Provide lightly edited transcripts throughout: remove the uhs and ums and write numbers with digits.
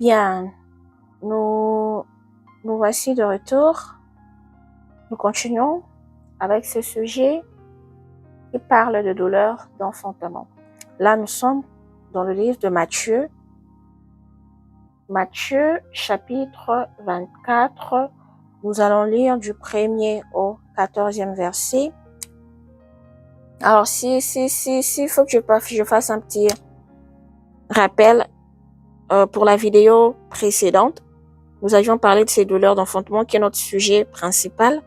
Bien, nous voici de retour. Nous continuons avec ce sujet qui parle de douleur d'enfantement. Là, nous sommes dans le livre de Matthieu. Matthieu, chapitre 24. Nous allons lire du 1er au 14e verset. Alors, s'il faut que je fasse un petit rappel pour la vidéo précédente, nous avions parlé de ces douleurs d'enfantement qui est notre sujet principal.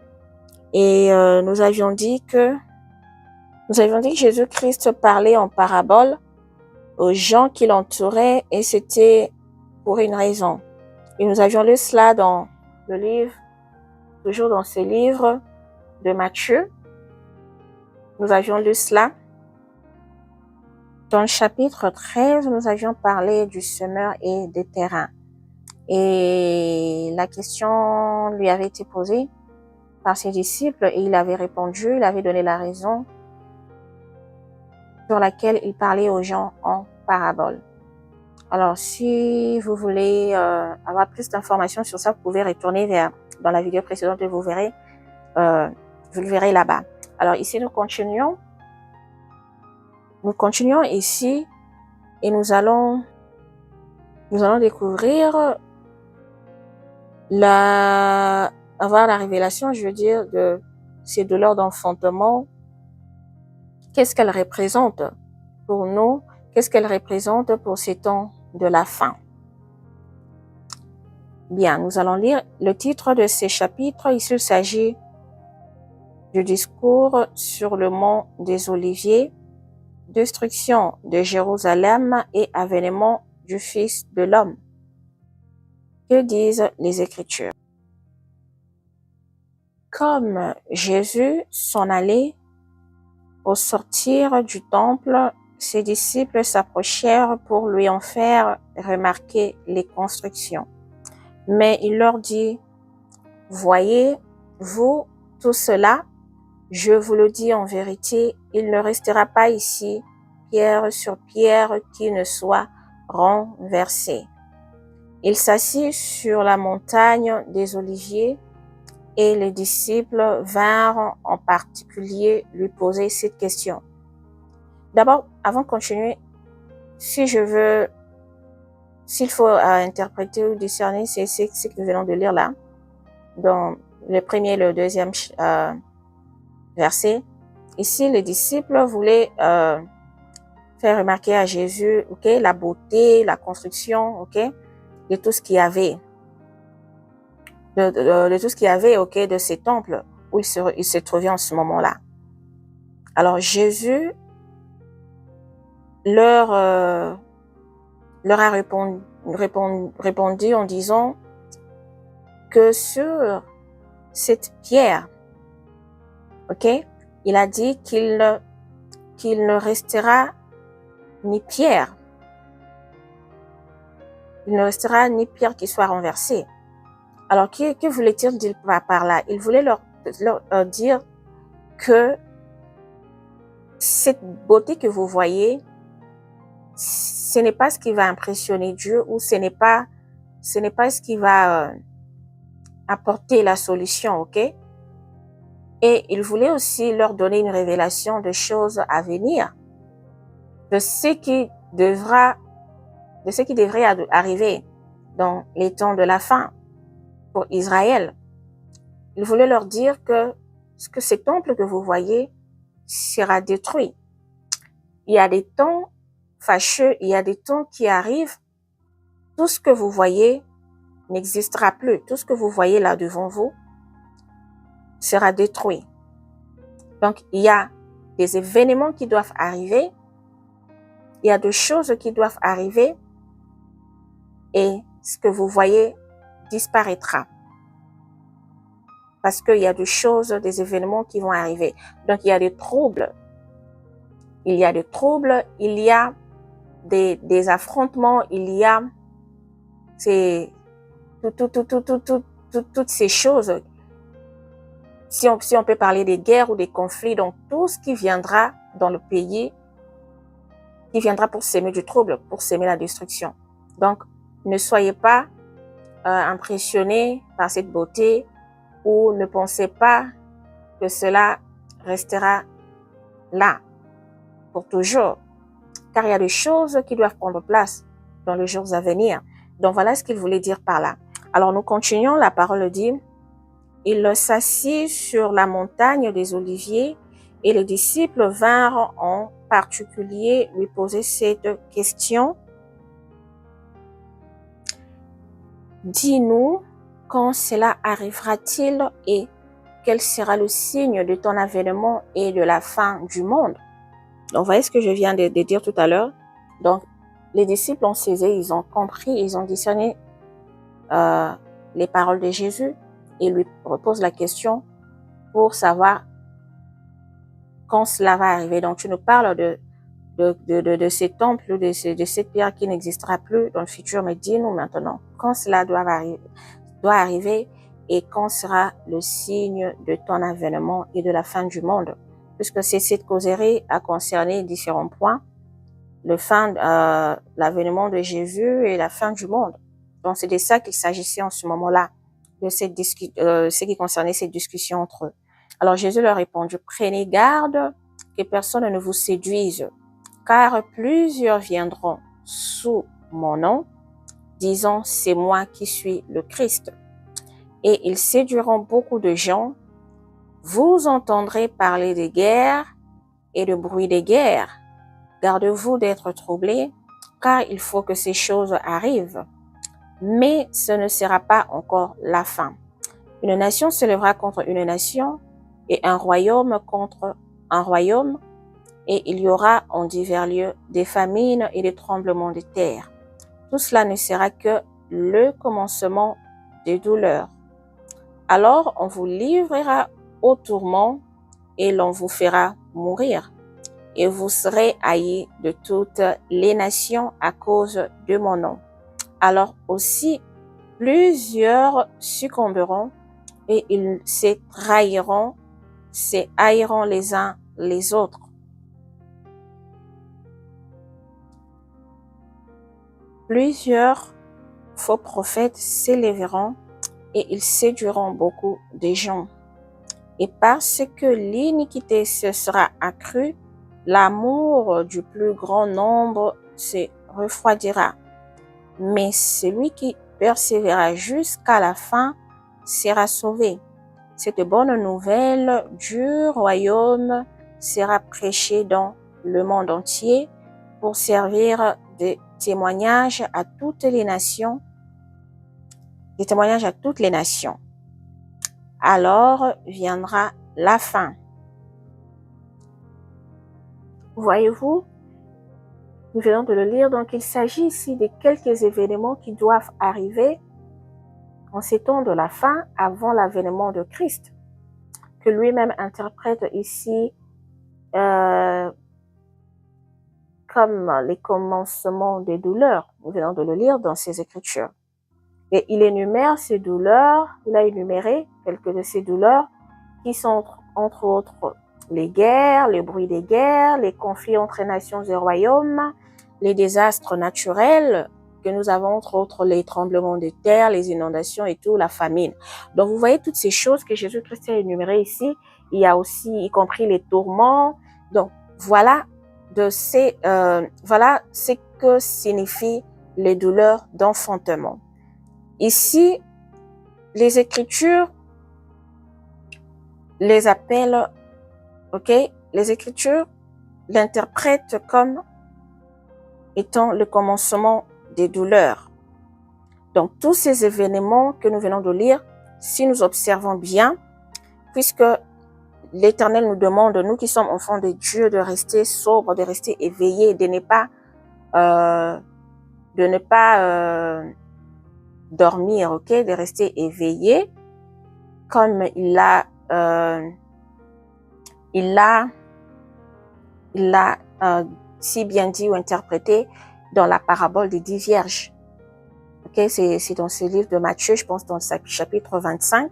Et nous avions dit que Jésus-Christ parlait en parabole aux gens qui l'entouraient et c'était pour une raison. Et nous avions lu cela dans le livre, toujours dans ce livre de Matthieu. Nous avions lu cela. Dans le chapitre 13, nous avions parlé du semeur et des terrains. Et la question lui avait été posée par ses disciples et il avait répondu, il avait donné la raison sur laquelle il parlait aux gens en parabole. Alors, si vous voulez avoir plus d'informations sur ça, vous pouvez retourner dans la vidéo précédente et vous le verrez là-bas. Alors, ici, nous continuons ici et nous allons découvrir avoir la révélation, je veux dire, de ces douleurs d'enfantement. Qu'est-ce qu'elles représentent pour nous? Qu'est-ce qu'elles représentent pour ces temps de la fin? Bien, nous allons lire le titre de ces chapitres. Ici, il s'agit du discours sur le mont des Oliviers, destruction de Jérusalem et avènement du Fils de l'homme. Que disent les Écritures? Comme Jésus s'en allait, au sortir du temple, ses disciples s'approchèrent pour lui en faire remarquer les constructions. Mais il leur dit, « Voyez-vous tout cela? Je vous le dis en vérité, il ne restera pas ici pierre sur pierre qui ne soit renversée. » Il s'assit sur la montagne des Oliviers et les disciples vinrent en particulier lui poser cette question. D'abord, avant de continuer, s'il faut interpréter ou discerner, c'est ce que nous venons de lire là, dans le premier et le deuxième verset. Ici, les disciples voulaient faire remarquer à Jésus, la beauté, la construction, de tout ce qu'il y avait. De tout ce qu'il y avait, de ces temples où il se trouvait en ce moment-là. Alors, Jésus leur a répondu en disant que sur cette pierre, il a dit qu'il ne restera ni pierre. Il ne restera ni pierre qui soit renversée. Alors, que voulait-il dire par là? Il voulait leur dire que cette beauté que vous voyez, ce n'est pas ce qui va impressionner Dieu ou ce n'est pas ce qui va apporter la solution, Et il voulait aussi leur donner une révélation de choses à venir, de ce qui devrait arriver dans les temps de la fin pour Israël. Il voulait leur dire que ce temple que vous voyez sera détruit. Il y a des temps fâcheux, il y a des temps qui arrivent. Tout ce que vous voyez n'existera plus. Tout ce que vous voyez là devant vous sera détruit. Donc, il y a des événements qui doivent arriver. Il y a des choses qui doivent arriver. Et ce que vous voyez disparaîtra. Parce qu'il y a des choses, des événements qui vont arriver. Donc, il y a des troubles. Il y a des troubles, il y a des affrontements, il y a toutes ces choses. Si on peut parler des guerres ou des conflits, donc tout ce qui viendra dans le pays, qui viendra pour s'aimer du trouble, pour s'aimer la destruction. Donc, Ne soyez pas impressionnés par cette beauté ou ne pensez pas que cela restera là pour toujours, car il y a des choses qui doivent prendre place dans les jours à venir. Donc voilà ce qu'il voulait dire par là. Alors nous continuons, la parole dit, il s'assit sur la montagne des Oliviers et les disciples vinrent en particulier lui poser cette question. Dis-nous, quand cela arrivera-t-il et quel sera le signe de ton avènement et de la fin du monde? Donc, vous voyez ce que je viens de dire tout à l'heure. Donc, les disciples ont saisi, ils ont compris, ils ont discerné les paroles de Jésus et lui reposent la question pour savoir quand cela va arriver. Donc, tu nous parles de ces temples, de cette pierre qui n'existera plus dans le futur, mais dis-nous maintenant quand cela doit arriver et quand sera le signe de ton avènement et de la fin du monde. Puisque cette causerie a concerné différents points, l'avènement de Jésus et la fin du monde. Donc c'est de ça qu'il s'agissait en ce moment-là, de ce qui concernait cette discussion entre eux. Alors Jésus leur répondit, prenez garde que personne ne vous séduise, car plusieurs viendront sous mon nom, disant c'est moi qui suis le Christ. Et ils séduiront beaucoup de gens. Vous entendrez parler de guerre et de bruit de guerre. Gardez-vous d'être troublés, car il faut que ces choses arrivent. Mais ce ne sera pas encore la fin. Une nation se lèvera contre une nation et un royaume contre un royaume, et il y aura en divers lieux des famines et des tremblements de terre. Tout cela ne sera que le commencement des douleurs. Alors on vous livrera au tourment et l'on vous fera mourir. Et vous serez haïs de toutes les nations à cause de mon nom. Alors aussi, plusieurs succomberont et ils se trahiront, se haïront les uns les autres. Plusieurs faux prophètes s'élèveront et ils séduiront beaucoup de gens. Et parce que l'iniquité se sera accrue, l'amour du plus grand nombre se refroidira. Mais celui qui persévérera jusqu'à la fin sera sauvé. Cette bonne nouvelle du royaume sera prêchée dans le monde entier pour servir de témoignage à toutes les nations, Alors viendra la fin. Voyez-vous, nous venons de le lire, donc il s'agit ici de quelques événements qui doivent arriver en ces temps de la fin avant l'avènement de Christ, que lui-même interprète ici comme les commencements des douleurs. Nous venons de le lire dans ces Écritures. Et il énumère ces douleurs, il a énuméré quelques de ces douleurs qui sont entre autres les guerres, les bruits des guerres, les conflits entre nations et royaumes, les désastres naturels que nous avons, entre autres les tremblements de terre, les inondations et tout, la famine. Donc vous voyez toutes ces choses que Jésus-Christ a énumérées ici. Il y a aussi, y compris les tourments. Donc voilà ce que signifient les douleurs d'enfantement. Ici, les Écritures les appellent, les Écritures l'interprètent comme étant le commencement des douleurs. Donc, tous ces événements que nous venons de lire, si nous observons bien, puisque l'Éternel nous demande, nous qui sommes enfants de Dieu, de rester sobres, de rester éveillés, de ne pas dormir, de rester éveillés, comme il l'a si bien dit ou interprété dans la parabole des 10 vierges. C'est dans ce livre de Matthieu, je pense dans le chapitre 25,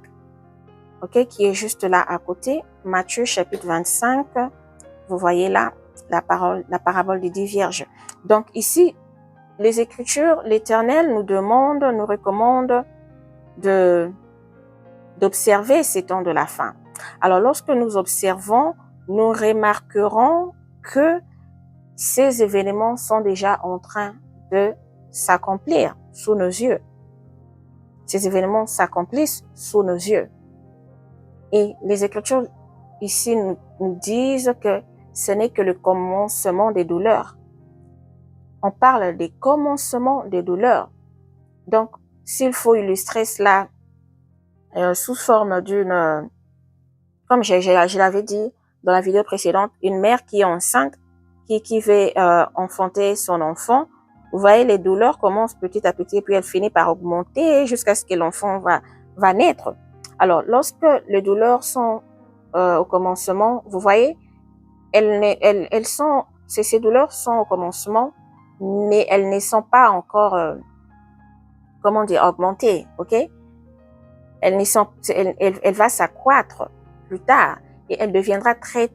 qui est juste là à côté. Matthieu chapitre 25, vous voyez là la parabole des 10 vierges. Donc ici, les Écritures, l'Éternel nous demande, nous recommande d'observer ces temps de la fin. Alors, lorsque nous observons, nous remarquerons que ces événements sont déjà en train de s'accomplir sous nos yeux. Ces événements s'accomplissent sous nos yeux. Et les Écritures ici nous disent que ce n'est que le commencement des douleurs. On parle des commencements des douleurs. Donc, s'il faut illustrer cela sous forme d'une, comme je l'avais dit dans la vidéo précédente, une mère qui est enceinte, qui veut enfanter son enfant, vous voyez, les douleurs commencent petit à petit, et puis elles finissent par augmenter jusqu'à ce que l'enfant va naître. Alors, lorsque les douleurs sont au commencement, vous voyez, ces douleurs sont au commencement, mais elles ne sont pas encore, comment dire, augmentées, ok? Elle va s'accroître plus tard et elle deviendra très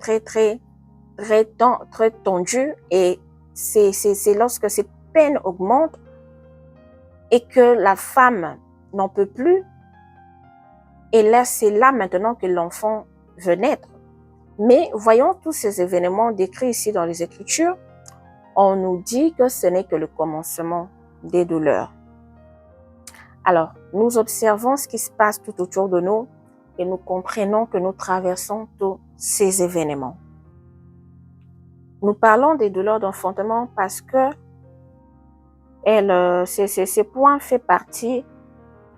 tendue, et c'est lorsque cette peine augmente et que la femme n'en peut plus, et là, c'est là maintenant que l'enfant veut naître. Mais voyons tous ces événements décrits ici dans les Écritures, on nous dit que ce n'est que le commencement des douleurs. Alors, nous observons ce qui se passe tout autour de nous et nous comprenons que nous traversons tous ces événements. Nous parlons des douleurs d'enfantement parce que ces points font partie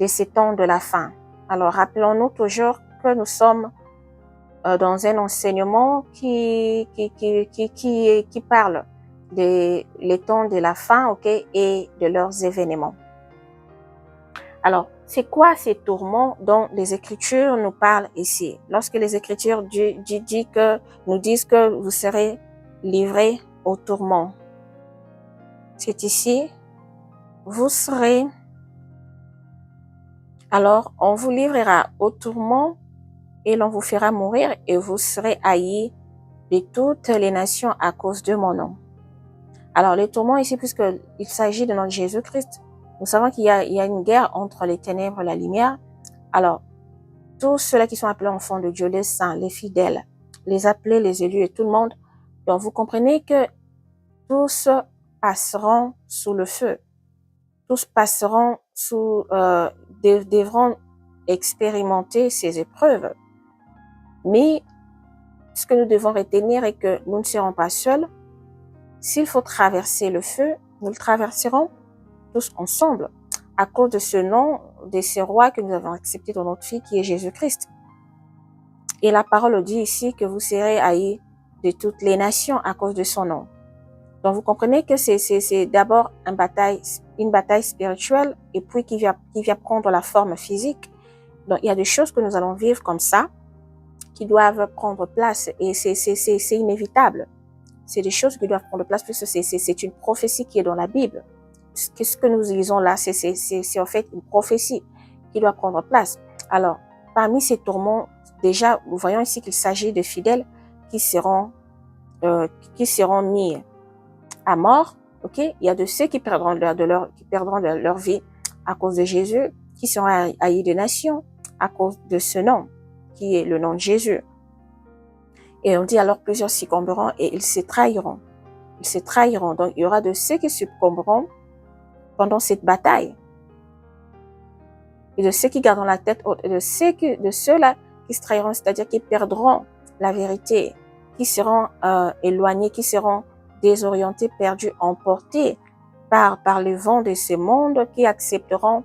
de ces temps de la fin. Alors, rappelons-nous toujours que nous sommes dans un enseignement qui parle des temps de la fin, ok, et de leurs événements. Alors, c'est quoi ces tourments dont les Écritures nous parlent ici? Lorsque les Écritures nous disent que vous serez livrés aux tourments, c'est ici, vous serez, alors on vous livrera aux tourments et l'on vous fera mourir et vous serez haïs de toutes les nations à cause de mon nom. Alors, les tourments ici, puisqu'il s'agit de notre Jésus-Christ, nous savons qu'il y a une guerre entre les ténèbres et la lumière. Alors, tous ceux-là qui sont appelés enfants de Dieu, les saints, les fidèles, les appelés, les élus et tout le monde, donc vous comprenez que tous passeront sous le feu. Tous passeront devront expérimenter ces épreuves. Mais ce que nous devons retenir est que nous ne serons pas seuls. S'il faut traverser le feu, nous le traverserons tous ensemble à cause de ce nom, de ce roi que nous avons accepté dans notre vie qui est Jésus-Christ. Et la parole dit ici que vous serez haïs de toutes les nations à cause de son nom. Donc vous comprenez que c'est d'abord une bataille spirituelle et puis qui vient prendre la forme physique. Donc il y a des choses que nous allons vivre comme ça qui doivent prendre place et c'est inévitable. C'est des choses qui doivent prendre place puisque c'est une prophétie qui est dans la Bible. Ce que nous lisons là, c'est en fait une prophétie qui doit prendre place. Alors, parmi ces tourments, déjà, nous voyons ici qu'il s'agit de fidèles qui seront mis à mort. Ok, il y a de ceux qui perdront leur vie à cause de Jésus, qui seront haïs des nations à cause de ce nom, qui est le nom de Jésus. Et on dit alors plusieurs succomberont et ils se trahiront. Ils se trahiront. Donc, il y aura de ceux qui succomberont pendant cette bataille. Et de ceux qui garderont la tête haute. Et de ceux-là qui se trahiront, c'est-à-dire qui perdront la vérité, qui seront éloignés, qui seront désorientés, perdus, emportés par le vent de ce monde, qui accepteront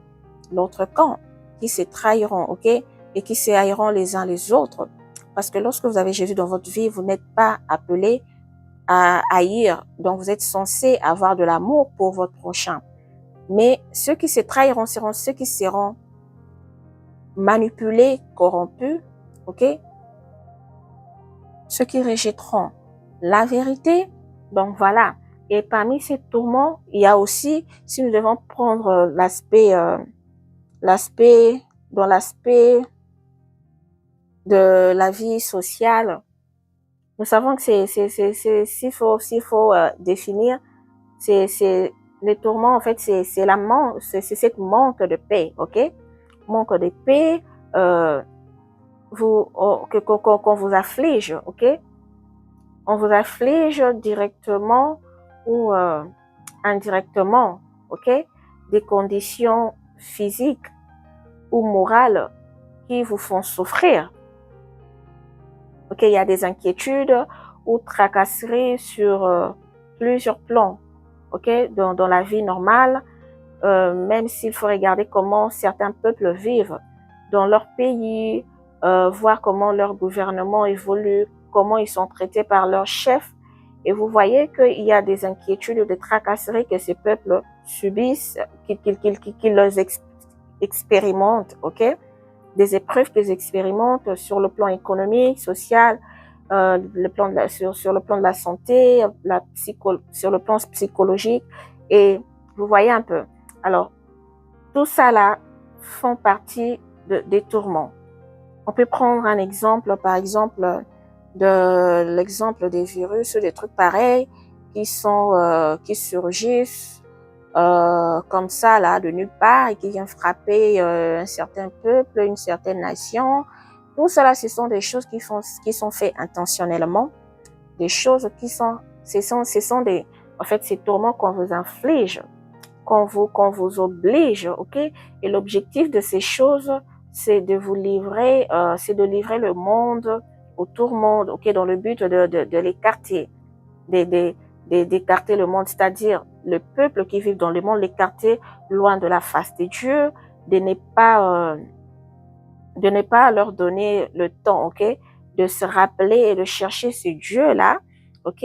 l'autre camp, qui se trahiront, ok? Et qui se haïront les uns les autres. Parce que lorsque vous avez Jésus dans votre vie, vous n'êtes pas appelé à haïr. Donc, vous êtes censé avoir de l'amour pour votre prochain. Mais ceux qui se trahiront seront ceux qui seront manipulés, corrompus, ok? Ceux qui rejetteront la vérité. Donc, voilà. Et parmi ces tourments, il y a aussi, si nous devons prendre l'aspect de la vie sociale, nous savons que s'il faut définir, c'est les tourments, en fait, c'est cette manque de paix, ok? Manque de paix, qu'on vous afflige, ok? On vous afflige directement ou indirectement, ok? Des conditions physiques ou morales qui vous font souffrir. Ok, il y a des inquiétudes ou tracasseries sur plusieurs plans, ok, dans la vie normale, même s'il faut regarder comment certains peuples vivent dans leur pays, voir comment leur gouvernement évolue, comment ils sont traités par leurs chefs. Et vous voyez qu'il y a des inquiétudes ou des tracasseries que ces peuples subissent, qu'ils expérimentent, ok? Des épreuves qu'ils expérimentent sur le plan économique, social, sur le plan de la santé, sur le plan psychologique. Et vous voyez un peu. Alors, tout ça là font partie des tourments. On peut prendre un exemple, par exemple, de l'exemple des virus, des trucs pareils qui surgissent comme ça là de nulle part et qui viennent frapper un certain peuple, une certaine nation. Tout cela, ce sont des choses qui sont faites intentionnellement, des choses ce sont des, en fait, ces tourments qu'on vous inflige, qu'on vous oblige, ok? Et l'objectif de ces choses, c'est de vous livrer, c'est de livrer le monde au tourment, ok? Dans le but de l'écarter, d'écarter le monde, c'est-à-dire le peuple qui vit dans le monde, l'écarter loin de la face de Dieu, de ne pas leur donner le temps, ok, de se rappeler et de chercher ce Dieu-là, ok,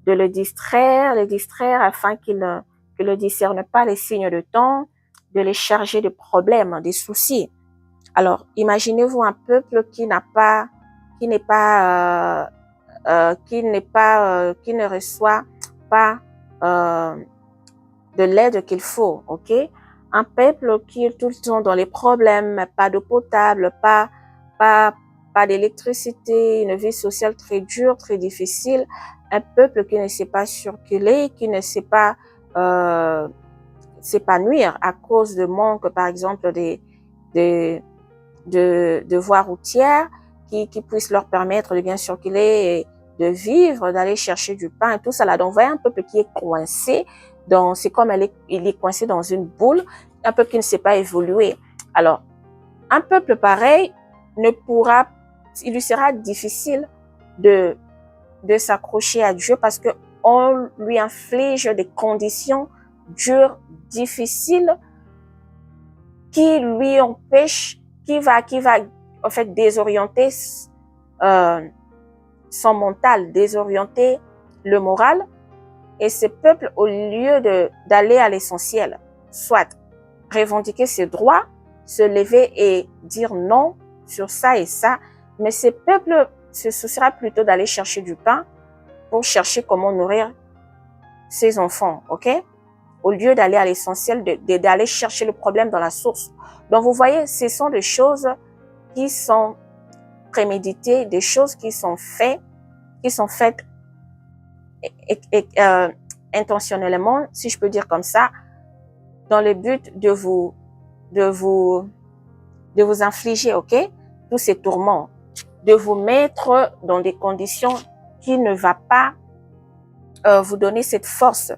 de les distraire afin qu'ils ne discernent pas les signes de temps, de les charger de problèmes, des soucis. Alors, imaginez-vous un peuple qui ne reçoit pas de l'aide qu'il faut, ok? Un peuple qui est tout le temps dans les problèmes, pas d'eau potable, pas d'électricité, une vie sociale très dure, très difficile, un peuple qui ne sait pas circuler, qui ne sait pas s'épanouir à cause de manque, par exemple, de voies routières qui puissent leur permettre de bien circuler et de vivre, d'aller chercher du pain et tout ça là. Donc, vous voyez un peuple qui est coincé, c'est comme il est coincé dans une boule, un peuple qui ne sait pas évoluer. Alors, un peuple pareil il lui sera difficile de s'accrocher à Dieu parce que on lui inflige des conditions dures, difficiles, qui lui empêchent, qui va en fait désorienter son mental, désorienter le moral. Et ce peuple, au lieu d'aller à l'essentiel, soit revendiquer ses droits, se lever et dire non sur ça et ça, mais ce peuple se souciera plutôt d'aller chercher du pain pour chercher comment nourrir ses enfants, ok? Au lieu d'aller à l'essentiel, d'aller chercher le problème dans la source. Donc, vous voyez, ce sont des choses qui sont préméditées, des choses qui sont faites intentionnellement, si je peux dire comme ça, dans le but de vous infliger, ok, tous ces tourments, de vous mettre dans des conditions qui ne va pas vous donner cette force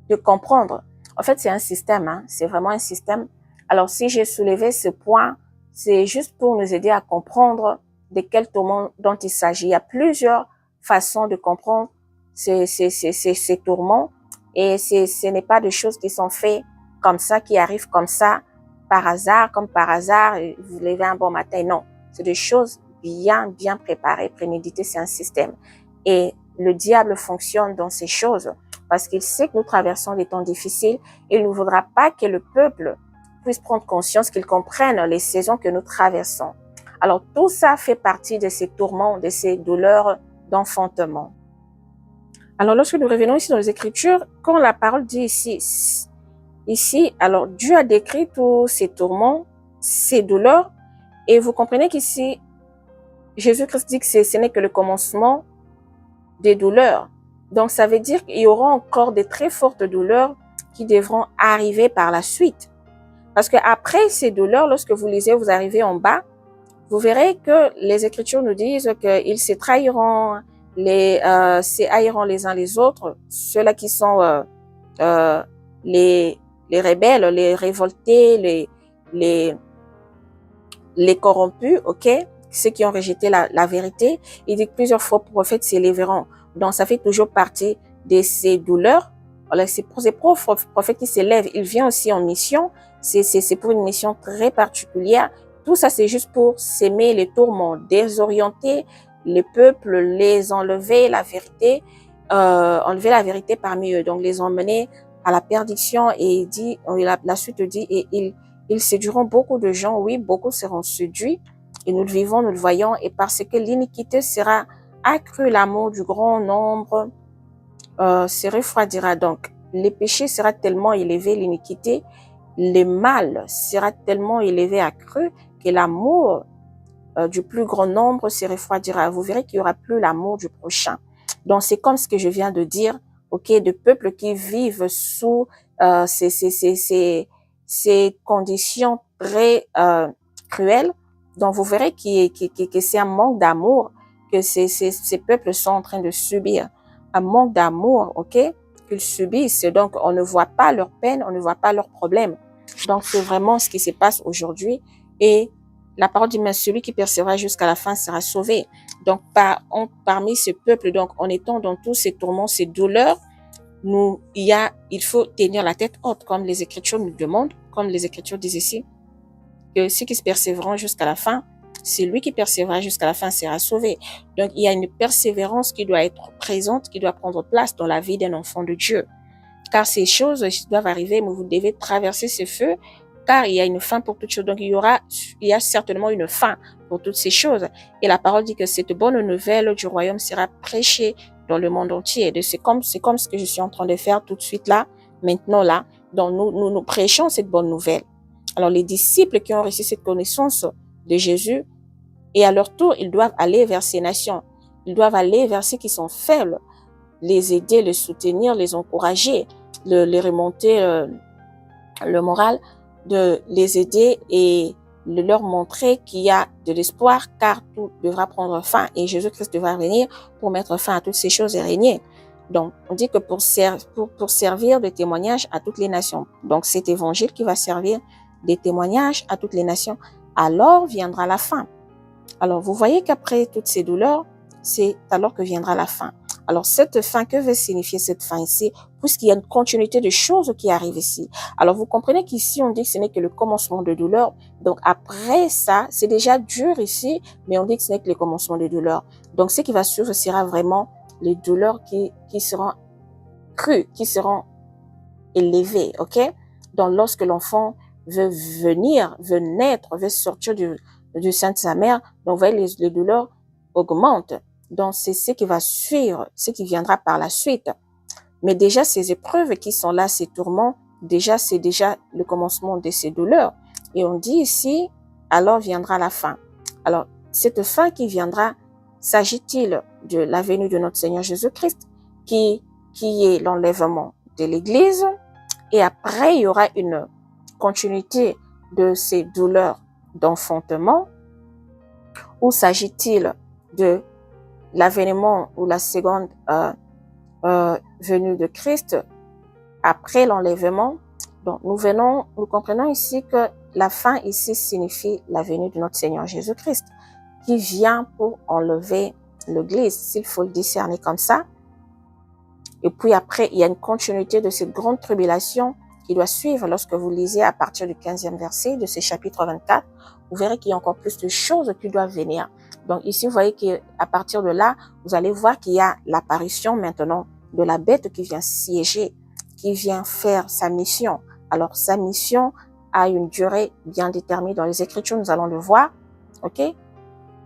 de comprendre. En fait, c'est un système, hein, c'est vraiment un système. Alors, si j'ai soulevé ce point, c'est juste pour nous aider à comprendre de quel tourment dont il s'agit. Il y a plusieurs façons de comprendre ces tourments et ce n'est pas des choses qui sont faites comme ça, qui arrivent comme ça, par hasard, vous levez un bon matin. Non, c'est des choses bien préparées, préméditées, c'est un système. Et le diable fonctionne dans ces choses parce qu'il sait que nous traversons des temps difficiles. Il ne voudra pas que le peuple puisse prendre conscience, qu'il comprenne les saisons que nous traversons. Alors, tout ça fait partie de ces tourments, de ces douleurs d'enfantement. Alors, lorsque nous revenons ici dans les Écritures, quand la parole dit ici, alors Dieu a décrit tous ces tourments, ces douleurs, et vous comprenez qu'ici, Jésus-Christ dit que ce n'est que le commencement des douleurs. Donc, ça veut dire qu'il y aura encore de très fortes douleurs qui devront arriver par la suite. Parce que après ces douleurs, lorsque vous lisez, vous arrivez en bas, vous verrez que les Écritures nous disent qu'ils se trahiront, haïront les uns les autres, ceux-là qui sont les rebelles, les révoltés, les corrompus, ok, ceux qui ont rejeté la vérité. Il dit que plusieurs faux prophètes s'élèveront. Donc, ça fait toujours partie de ces douleurs. Alors, ces prophètes qui s'élèvent, ils viennent aussi en mission. C'est pour une mission très particulière. Tout ça, c'est juste pour s'aimer les tourments, désorienter les peuples, les enlever enlever la vérité parmi eux. Donc, les emmener à la perdition. Et la suite dit, et ils séduiront beaucoup de gens, oui, beaucoup seront séduits, et nous le vivons, nous le voyons, et parce que l'iniquité sera accrue, l'amour du grand nombre se refroidira. Donc, le péché sera tellement élevé, l'iniquité, le mal sera tellement élevé, accru, que l'amour du plus grand nombre se refroidira. Vous verrez qu'il n'y aura plus l'amour du prochain. Donc, c'est comme ce que je viens de dire, ok, de peuples qui vivent sous ces conditions très cruelles. Donc, vous verrez que c'est un manque d'amour que ces peuples sont en train de subir. Un manque d'amour, ok, qu'ils subissent. Donc, on ne voit pas leur peine, on ne voit pas leurs problèmes. Donc, c'est vraiment ce qui se passe aujourd'hui. Et la parole dit, mais celui qui persévérera jusqu'à la fin sera sauvé. Donc, parmi ce peuple, donc, en étant dans tous ces tourments, ces douleurs, il faut tenir la tête haute, comme les Écritures nous demandent, comme les Écritures disent ici, que ceux qui se persévéreront jusqu'à la fin, celui qui persévérera jusqu'à la fin sera sauvé. Donc, il y a une persévérance qui doit être présente, qui doit prendre place dans la vie d'un enfant de Dieu. Car ces choses doivent arriver, mais vous devez traverser ce feu, car il y a une fin pour toutes choses. Donc, il y a certainement une fin pour toutes ces choses. Et la parole dit que cette bonne nouvelle du royaume sera prêchée dans le monde entier. C'est comme ce que je suis en train de faire tout de suite là, maintenant là. Donc, nous prêchons cette bonne nouvelle. Alors, les disciples qui ont reçu cette connaissance de Jésus, et à leur tour, ils doivent aller vers ces nations. Ils doivent aller vers ceux qui sont faibles, les aider, les soutenir, les encourager, les remonter le moral, de les aider et de leur montrer qu'il y a de l'espoir, car tout devra prendre fin et Jésus-Christ devra venir pour mettre fin à toutes ces choses et régner. Donc, on dit que pour servir de témoignage à toutes les nations. Donc, cet évangile qui va servir des témoignages à toutes les nations, alors viendra la fin. Alors, vous voyez qu'après toutes ces douleurs, c'est alors que viendra la fin. Alors, cette fin, que veut signifier cette fin ici? Puisqu'il y a une continuité de choses qui arrivent ici. Alors, vous comprenez qu'ici, on dit que ce n'est que le commencement de douleur. Donc, après ça, c'est déjà dur ici, mais on dit que ce n'est que le commencement de douleur. Donc, ce qui va suivre sera vraiment les douleurs qui seront crues, qui seront élevées, ok? Donc, lorsque l'enfant veut naître, veut sortir du sein de sa mère, donc, vous voyez, les douleurs augmentent. Donc, c'est ce qui va suivre, ce qui viendra par la suite. Mais déjà, ces épreuves qui sont là, ces tourments, déjà, c'est déjà le commencement de ces douleurs. Et on dit ici, alors viendra la fin. Alors, cette fin qui viendra, s'agit-il de la venue de notre Seigneur Jésus-Christ, qui est l'enlèvement de l'Église, et après, il y aura une continuité de ces douleurs d'enfantement, ou s'agit-il de l'avènement ou la seconde venue de Christ après l'enlèvement? Donc, nous comprenons ici que la fin ici signifie la venue de notre Seigneur Jésus-Christ, qui vient pour enlever l'Église, s'il faut le discerner comme ça. Et puis après, il y a une continuité de cette grande tribulation qui doit suivre. Lorsque vous lisez à partir du 15e verset de ce chapitre 24, vous verrez qu'il y a encore plus de choses qui doivent venir. Donc ici, vous voyez qu'à partir de là, vous allez voir qu'il y a l'apparition maintenant de la bête qui vient siéger, qui vient faire sa mission. Alors, sa mission a une durée bien déterminée dans les Écritures, nous allons le voir, ok?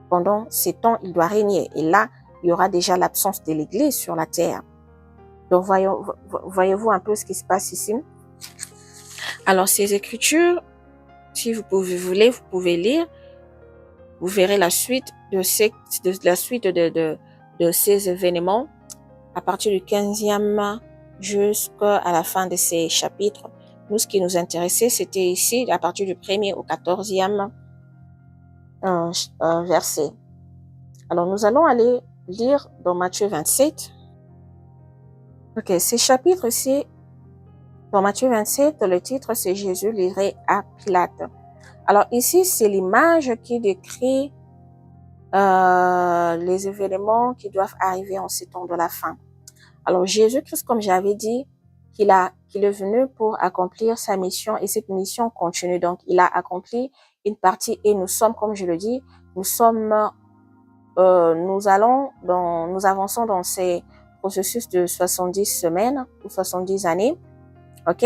Pendant ces temps, il doit régner. Et là, il y aura déjà l'absence de l'Église sur la terre. Donc, voyez-vous un peu ce qui se passe ici? Alors, ces Écritures, si vous voulez, vous pouvez lire. Vous verrez la suite de ces événements à partir du 15e jusqu'à la fin de ces chapitres. Nous, ce qui nous intéressait, c'était ici, à partir du 1er au 14e verset. Alors, nous allons aller lire dans Matthieu 27. Ok, ces chapitres ici, dans Matthieu 27, le titre, c'est Jésus livré à Pilate. Alors ici, c'est l'image qui décrit les événements qui doivent arriver en ces temps de la fin. Alors Jésus-Christ, comme j'avais dit, qu'il est venu pour accomplir sa mission et cette mission continue. Donc, il a accompli une partie et nous sommes, comme je le dis, nous avançons dans ces processus de 70 semaines ou 70 années. Ok?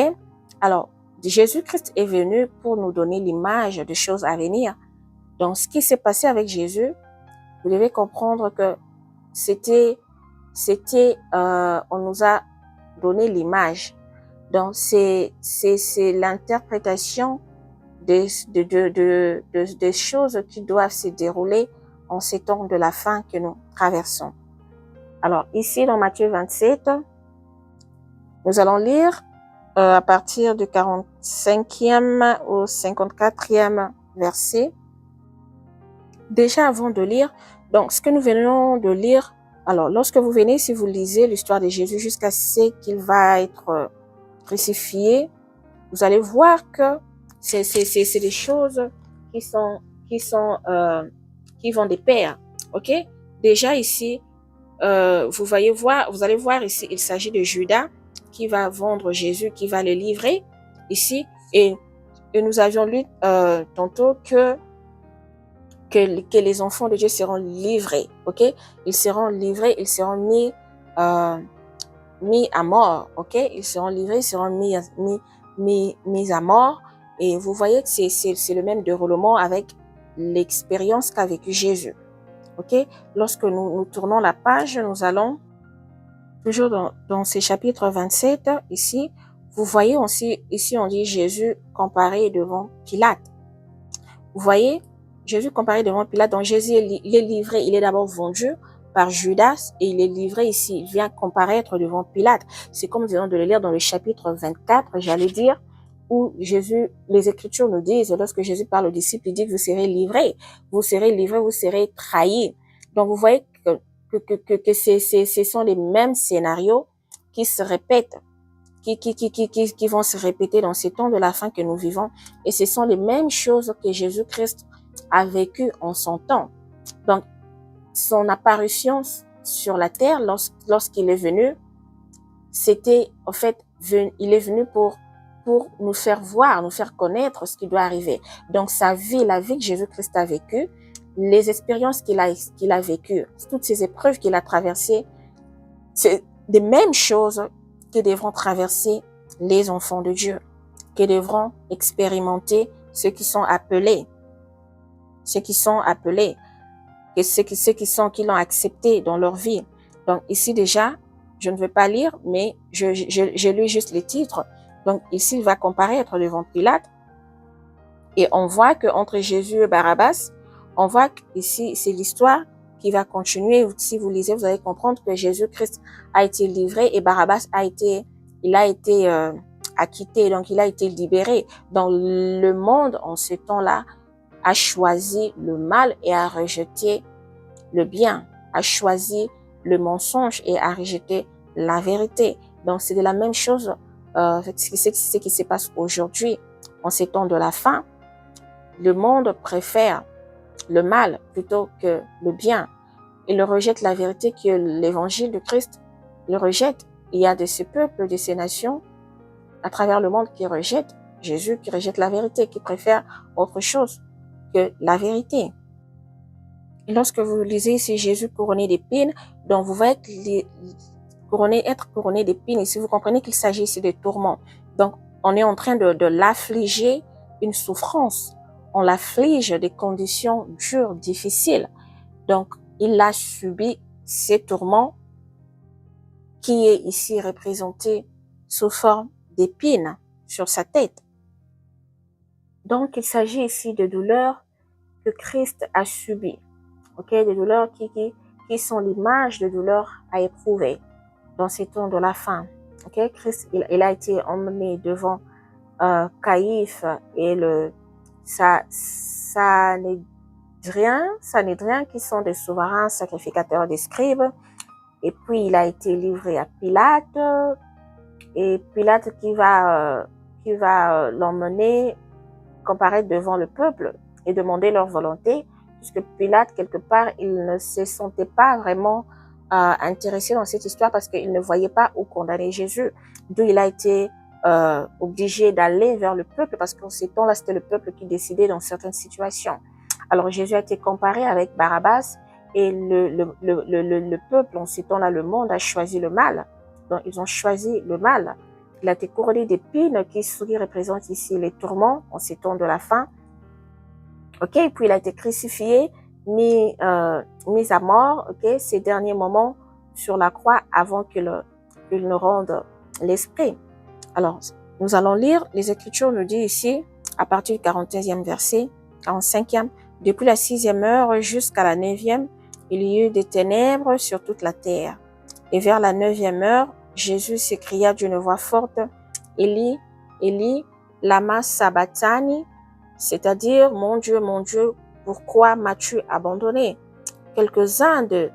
Alors, Jésus-Christ est venu pour nous donner l'image de choses à venir. Donc, ce qui s'est passé avec Jésus, vous devez comprendre que on nous a donné l'image. Donc, c'est l'interprétation des choses qui doivent se dérouler en ces temps de la fin que nous traversons. Alors, ici, dans Matthieu 27, nous allons lire à partir du 45e au 54e verset. Déjà, avant de lire, donc, ce que nous venons de lire, alors, lorsque vous venez, si vous lisez l'histoire de Jésus jusqu'à ce qu'il va être crucifié, vous allez voir que c'est des choses qui vont de pair. Ok? Déjà ici, vous allez voir ici, il s'agit de Judas qui va vendre Jésus, qui va le livrer ici. Et nous avions lu tantôt que les enfants de Dieu seront livrés. Ok? Ils seront livrés, ils seront mis à mort. Ok? Ils seront livrés, ils seront mis à mort. Et vous voyez que c'est le même déroulement avec l'expérience qu'a vécu Jésus. Ok? Lorsque nous tournons la page, nous allons toujours dans ces chapitres 27, ici, vous voyez aussi, ici on dit Jésus comparé devant Pilate. Vous voyez, Jésus comparé devant Pilate, donc Jésus il est livré, il est d'abord vendu par Judas et il est livré ici, il vient comparaître devant Pilate. C'est comme nous venons de le lire dans le chapitre 24, j'allais dire, où Jésus, les Écritures nous disent, lorsque Jésus parle aux disciples, il dit que vous serez livrés, vous serez trahis. Donc vous voyez que ce sont les mêmes scénarios qui se répètent, qui vont se répéter dans ces temps de la fin que nous vivons. Et ce sont les mêmes choses que Jésus-Christ a vécues en son temps. Donc, son apparition sur la terre, lorsqu'il est venu, c'était, en fait, il est venu pour nous faire voir, nous faire connaître ce qui doit arriver. Donc, sa vie, la vie que Jésus-Christ a vécue, les expériences qu'il a vécues, toutes ces épreuves qu'il a traversées, c'est des mêmes choses que devront traverser les enfants de Dieu, que devront expérimenter ceux qui sont appelés, et ceux qui l'ont accepté dans leur vie. Donc ici déjà, je ne vais pas lire, mais je lis juste les titres. Donc ici, il va comparaître devant Pilate. Et on voit qu'entre Jésus et Barabbas, on voit qu'ici, c'est l'histoire qui va continuer. Si vous lisez, vous allez comprendre que Jésus-Christ a été livré et Barabbas a été acquitté, donc il a été libéré. Dans le monde, en ce temps-là, a choisi le mal et a rejeté le bien, a choisi le mensonge et a rejeté la vérité. Donc c'est de la même chose, ce qui se passe aujourd'hui, en ces temps de la fin. Le monde préfère le mal plutôt que le bien. Il rejette la vérité que l'évangile de Christ le rejette. Il y a de ces peuples, de ces nations à travers le monde qui rejettent Jésus, qui rejettent la vérité, qui préfèrent autre chose que la vérité. Et lorsque vous lisez ici Jésus couronné d'épines, donc vous voyez être couronné d'épines, ici vous comprenez qu'il s'agit ici de tourments. Donc on est en train de l'affliger une souffrance. On l'afflige des conditions dures, difficiles. Donc, il a subi ces tourments qui est ici représenté sous forme d'épines sur sa tête. Donc, il s'agit ici de douleurs que Christ a subies. Ok, des douleurs qui sont l'image de douleurs à éprouver dans ces temps de la fin. Ok, Christ, il a été emmené devant Caïphe et le Sanhédrin qui sont des souverains sacrificateurs des scribes. Et puis il a été livré à Pilate, et Pilate qui va l'emmener comparaître devant le peuple et demander leur volonté, puisque Pilate, quelque part, il ne se sentait pas vraiment intéressé dans cette histoire parce qu'il ne voyait pas où condamner Jésus. D'où il a été obligé d'aller vers le peuple, parce qu'en ces temps-là, c'était le peuple qui décidait dans certaines situations. Alors Jésus a été comparé avec Barabbas, et le peuple, en ces temps-là, le monde a choisi le mal. Donc ils ont choisi le mal. Il a été couronné d'épines qui représente ici les tourments en ces temps de la fin. Ok, et puis il a été crucifié, mis à mort, ok, ces derniers moments sur la croix avant qu'il ne rende l'esprit. Alors, nous allons lire, les Écritures nous disent ici, à partir du 41e verset, 45e, depuis la 6e heure jusqu'à la 9e, il y eut des ténèbres sur toute la terre. Et vers la 9e heure, Jésus s'écria d'une voix forte, Élie, Élie, lama sabachthani, c'est-à-dire, mon Dieu, pourquoi m'as-tu abandonné? Quelques-uns de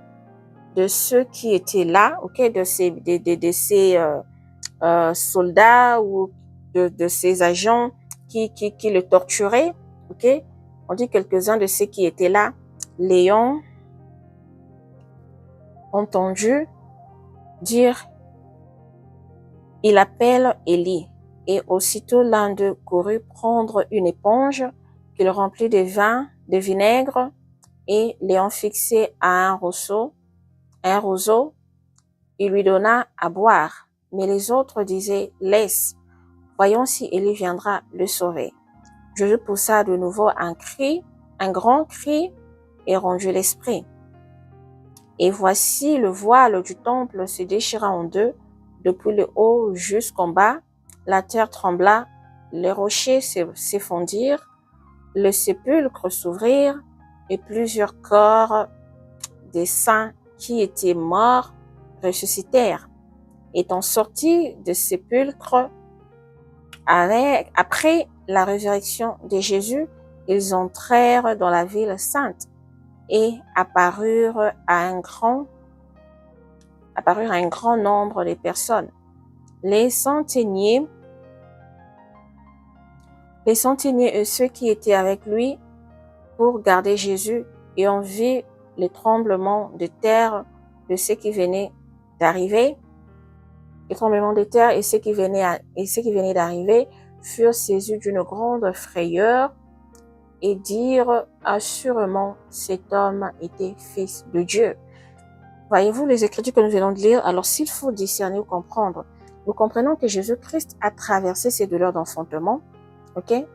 ceux qui étaient là, ok, de ces soldats ou de ces agents qui le torturaient, ok, on dit quelques-uns de ceux qui étaient là, l'ayant entendu dire, il appelle Élie. Et aussitôt l'un d'eux courut prendre une éponge qu'il remplit de vin, de vinaigre, et l'ayant fixé à un roseau, il lui donna à boire. Mais les autres disaient, laisse, voyons si Élie viendra le sauver. Jésus poussa de nouveau un grand cri, et rendit l'esprit. Et voici le voile du temple se déchira en deux, depuis le haut jusqu'en bas. La terre trembla, les rochers s'effondirent, le sépulcre s'ouvrirent, et plusieurs corps des saints qui étaient morts ressuscitèrent. Étant sortis du sépulcre après la résurrection de Jésus, ils entrèrent dans la ville sainte et apparurent à un grand nombre de personnes. Les centeniers et ceux qui étaient avec lui pour garder Jésus, et ont vu les tremblements de terre de ceux qui venaient d'arriver, les tremblements de terre et ceux qui venaient d'arriver furent saisis d'une grande frayeur et dirent, assurément, cet homme était fils de Dieu. Voyez-vous les Écritures que nous venons de lire? Alors, s'il faut discerner ou comprendre, nous comprenons que Jésus-Christ a traversé ces douleurs d'enfantement, ok?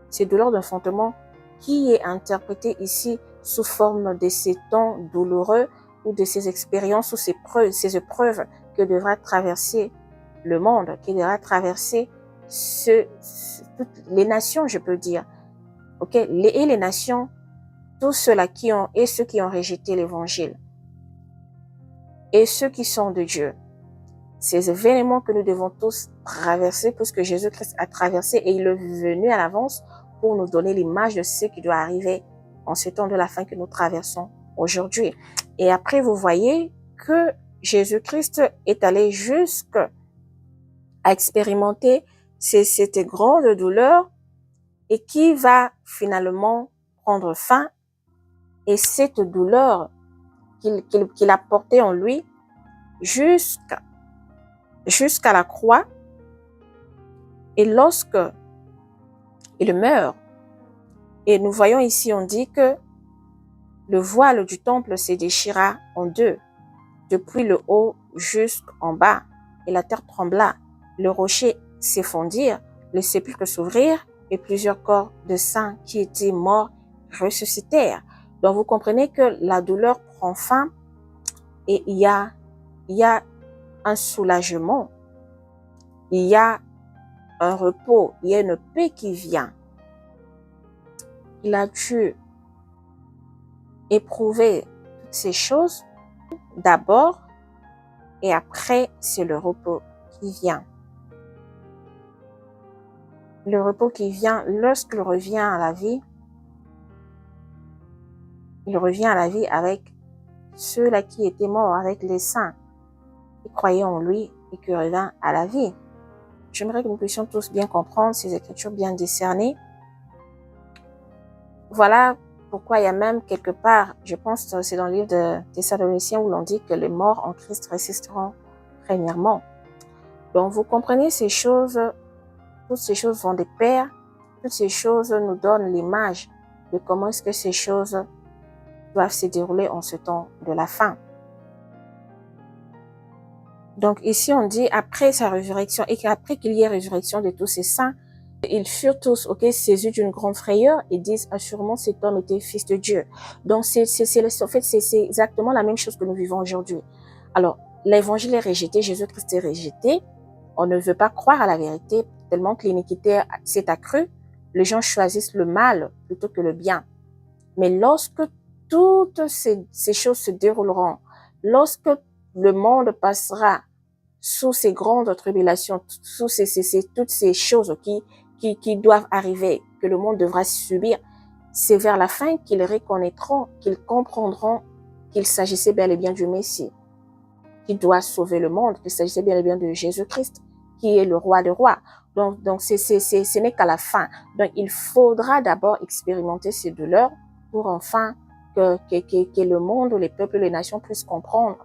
Ces douleurs d'enfantement qui est interprété ici sous forme de ces temps douloureux ou de ces expériences ou ces épreuves que devra traverser le monde, qui devra traverser toutes les nations, je peux dire. Ok, et les nations, tous ceux-là et ceux qui ont rejeté l'évangile, et ceux qui sont de Dieu. Ces événements que nous devons tous traverser, puisque Jésus-Christ a traversé et il est venu à l'avance pour nous donner l'image de ce qui doit arriver en ce temps de la fin que nous traversons aujourd'hui. Et après, vous voyez que Jésus-Christ est allé jusqu'à expérimenter cette grande douleur et qui va finalement prendre fin. Et cette douleur qu'il a portée en lui jusqu'à la croix. Et lorsque il meurt, et nous voyons ici, on dit que le voile du temple se déchira en deux, depuis le haut jusqu'en bas, et la terre trembla, le rocher s'effondirent, les sépulcres s'ouvrirent, et plusieurs corps de saints qui étaient morts ressuscitèrent. Donc vous comprenez que la douleur prend fin, et il y a un soulagement, il y a un repos, il y a une paix qui vient. Il a dû éprouver toutes ces choses d'abord, et après c'est le repos qui vient. Le repos qui vient lorsqu'il revient à la vie. Il revient à la vie avec ceux-là qui étaient morts, avec les saints, qui croyaient en lui et qui reviennent à la vie. J'aimerais que nous puissions tous bien comprendre ces écritures, bien discernées. Voilà pourquoi il y a même quelque part, je pense que c'est dans le livre de Thessaloniciens où l'on dit que les morts en Christ résisteront premièrement. Donc vous comprenez ces choses, toutes ces choses vont de pair, toutes ces choses nous donnent l'image de comment est-ce que ces choses doivent se dérouler en ce temps de la fin. Donc ici on dit après sa résurrection et qu'après qu'il y ait résurrection de tous ces saints, ils furent tous saisis d'une grande frayeur et disent assurément cet homme était fils de Dieu. Donc c'est exactement la même chose que nous vivons aujourd'hui. Alors l'évangile est rejeté, Jésus-Christ est rejeté, on ne veut pas croire à la vérité tellement que l'iniquité s'est accrue, les gens choisissent le mal plutôt que le bien. Mais lorsque toutes ces choses se dérouleront, lorsque le monde passera sous ces grandes tribulations, sous toutes ces choses qui doivent arriver, que le monde devra subir, c'est vers la fin qu'ils reconnaîtront, qu'ils comprendront qu'il s'agissait bel et bien du Messie, qui doit sauver le monde, qu'il s'agissait bel et bien de Jésus-Christ, qui est le roi des rois. Donc ce n'est qu'à la fin. Donc il faudra d'abord expérimenter ces douleurs pour enfin que le monde, les peuples, les nations puissent comprendre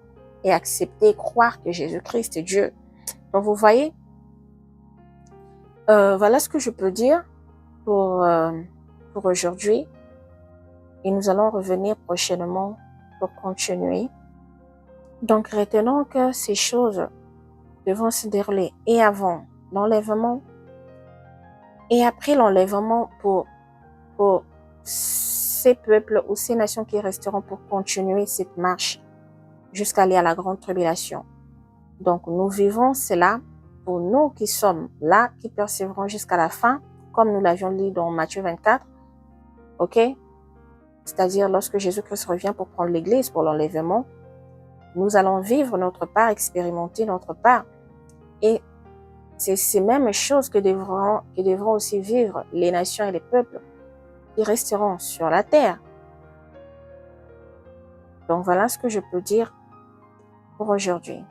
et accepter, croire que Jésus-Christ est Dieu. Donc vous voyez, voilà ce que je peux dire pour aujourd'hui. Et nous allons revenir prochainement pour continuer. Donc retenons que ces choses devront se dérouler et avant l'enlèvement et après l'enlèvement pour ces peuples ou ces nations qui resteront pour continuer cette marche jusqu'à aller à la grande tribulation. Donc nous vivons cela pour nous qui sommes là, qui persévérons jusqu'à la fin, comme nous l'avions lu dans Matthieu 24, ok? C'est-à-dire lorsque Jésus-Christ revient pour prendre l'église pour l'enlèvement, nous allons vivre notre part, expérimenter notre part. Et c'est ces mêmes choses que devront aussi vivre les nations et les peuples qui resteront sur la terre. Donc voilà ce que je peux dire pour aujourd'hui.